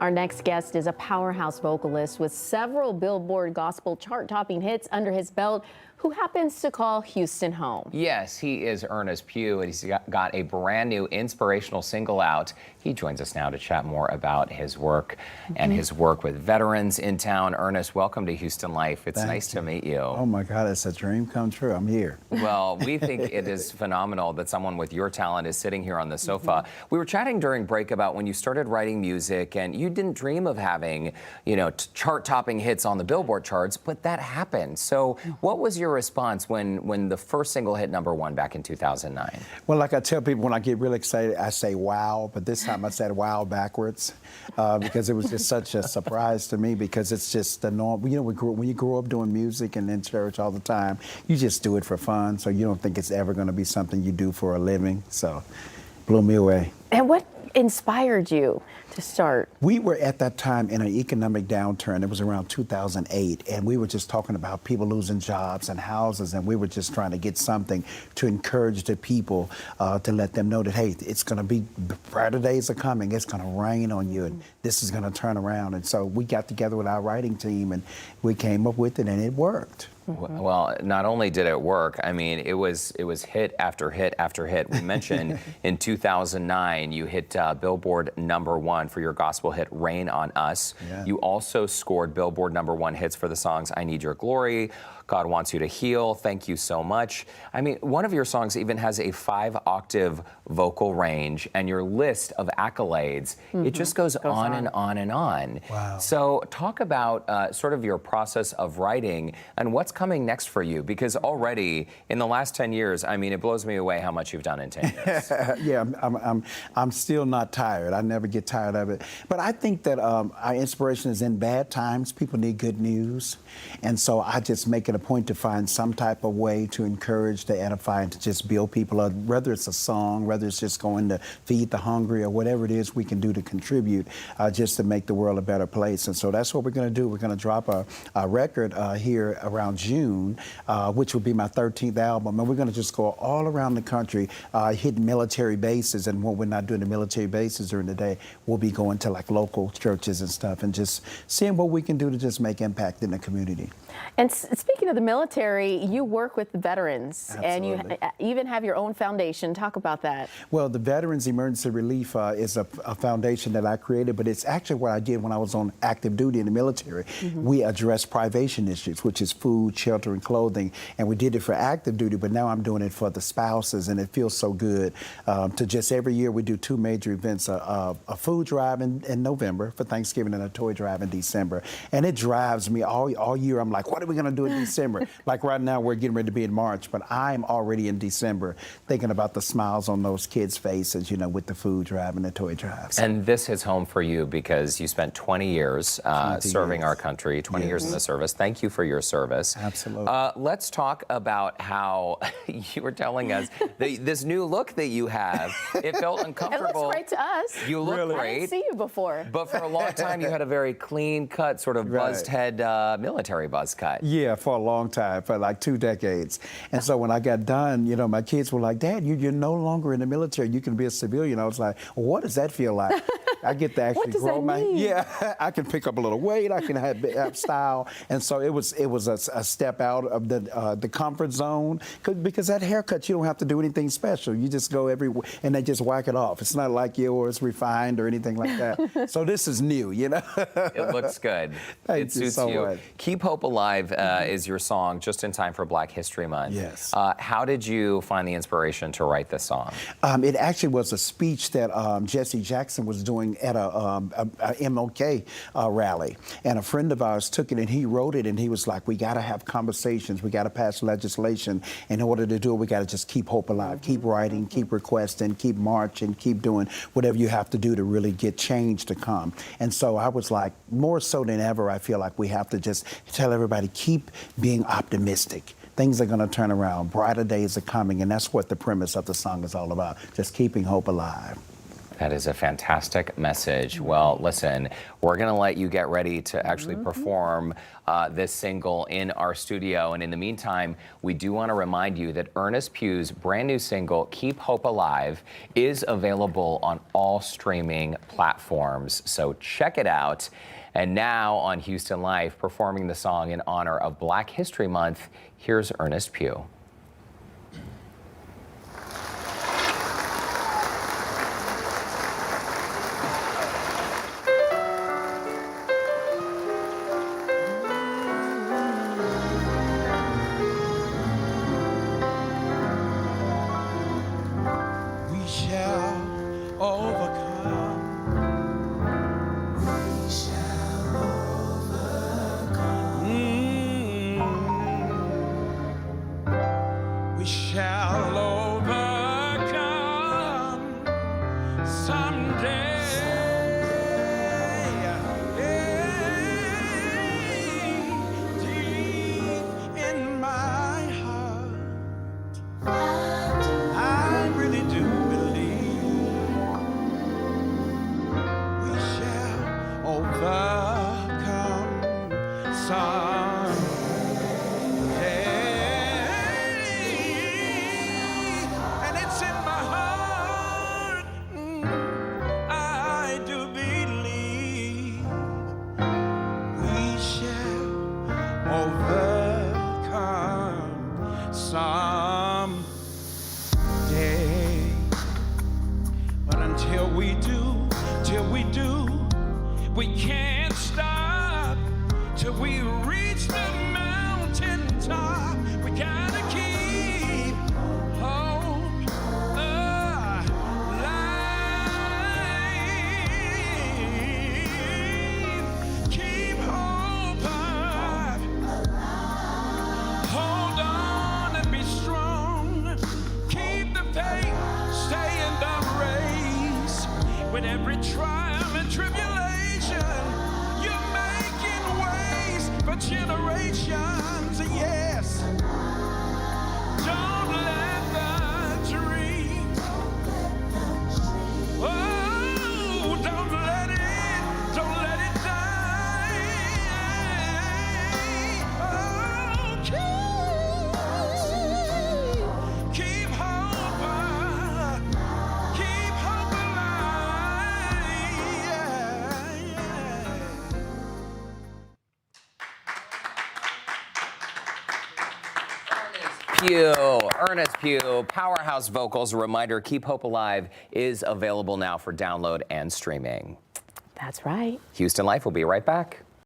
Our next guest is a powerhouse vocalist with several Billboard gospel chart-topping hits under his belt, who happens to call Houston home. Yes, he is Ernest Pugh, and he's got a brand new inspirational single out. He joins us now to chat more about his work and his work with veterans in town. Ernest, welcome to Houston Life. It's nice to meet you. Oh my God, it's a dream come true. I'm here. Well, we think it is phenomenal that someone with your talent is sitting here on the sofa. We were chatting during break about when you started writing music, and you didn't dream of having, chart-topping hits on the Billboard charts, but that happened. So what was your response when the first single hit #1 back in 2009? Well, like I tell people when I get really excited, I say wow, but this time I said wow backwards because it was just such a surprise to me, because it's just the norm. When you grow up doing music and in church all the time, you just do it for fun, so you don't think it's ever going to be something you do for a living. So blew me away. And what inspired you to start? We were at that time in an economic downturn. It was around 2008, and we were just talking about people losing jobs and houses, and we were just trying to get something to encourage the people, to let them know that, hey, it's going to be, brighter days are coming, it's going to rain on you, and this is going to turn around. And so we got together with our writing team, and we came up with it, and it worked. Well, not only did it work, I mean, it was hit after hit after hit. We mentioned in 2009, you hit Billboard #1 for your gospel hit "Rain on Us." Yeah. You also scored Billboard #1 hits for the songs "I Need Your Glory," "God Wants You to Heal," "Thank You So Much." I mean, one of your songs even has a 5-octave vocal range, and your list of accolades, it just goes on and on and on. Wow. So talk about sort of your process of writing and what's coming next for you, because already in the last 10 years, I mean, it blows me away how much you've done in 10 years. Yeah, I'm still not tired. I never get tired of it. But I think that our inspiration is in bad times. People need good news. And so I just make it a point to find some type of way to encourage, to edify, and to just build people up, whether it's a song, whether it's just going to feed the hungry, or whatever it is we can do to contribute, just to make the world a better place. And so that's what we're going to do. We're going to drop a record here around June, which will be my 13th album. And we're going to just go all around the country, hitting military bases. And when we're not doing the military bases during the day, we'll be going to like local churches and stuff, and just seeing what we can do to just make impact in the community. And speaking of the military, you work with veterans. Absolutely. And you even have your own foundation. Talk about that. Well, the Veterans Emergency Relief is a foundation that I created, but it's actually what I did when I was on active duty in the military. We addressed privation issues, which is food, shelter, and clothing, and we did it for active duty, but now I'm doing it for the spouses, and it feels so good to just every year we do 2 major events, a food drive in November for Thanksgiving and a toy drive in December. And it drives me all year. I'm like, what are we going to do in December? Like right now, we're getting ready to be in March, but I'm already in December thinking about the smiles on those kids' faces, with the food drive and the toy drives. And this is home for you because you spent 20 years serving our country, 20 years in the service. Thank you for your service. Absolutely. Let's talk about how you were telling us this new look that you have. It felt uncomfortable. It looks great to us. You look Really? great. I didn't see you before. But for a long time, you had a very clean-cut, sort of buzzed head military buzz cut. Yeah, for a long time, for like 2 decades. And so when I got done, my kids were like, Dad, you're no longer in the military. You can be a civilian. I was like, well, what does that feel like? I get to actually grow my... Yeah, I can pick up a little weight. I can have style. And so it was a step out of the comfort zone, because that haircut, you don't have to do anything special. You just go everywhere and they just whack it off. It's not like yours refined or anything like that. So this is new, It looks good. Thank it suits so you. much. Keep Hope Alive is your song, just in time for Black History Month. Yes. How did you find the inspiration to write this song? It actually was a speech that Jesse Jackson was doing at a MLK rally. And a friend of ours took it and he wrote it, and he was like, we got to have conversations, we got to pass legislation. In order to do it, we got to just keep hope alive, keep writing, keep requesting, keep marching, keep doing whatever you have to do to really get change to come. And so I was like, more so than ever, I feel like we have to just tell everybody, keep being optimistic. Things are going to turn around. Brighter days are coming, and that's what the premise of the song is all about, just keeping hope alive. That is a fantastic message. Well, listen, we're going to let you get ready to actually perform this single in our studio. And in the meantime, we do want to remind you that Ernest Pugh's brand new single, Keep Hope Alive, is available on all streaming platforms. So check it out. And now on Houston Life, performing the song in honor of Black History Month, here's Ernest Pugh. Shall overcome someday. Deep in my heart, I really do believe we shall overcome someday. Overcome someday. But until we do, we can't stop till we reach the mountain top. We gotta keep hope alive. Keep hope alive. Hold on and be strong. Keep the faith, stay in the race. With every trial and tribulation, you're making ways for generations. Yes. Don't let the dream. Oh, don't let it die. Oh, keep hope alive. Keep hope alive. Ernest Pugh, powerhouse vocals. A reminder, Keep Hope Alive is available now for download and streaming. That's right. Houston Life will be right back.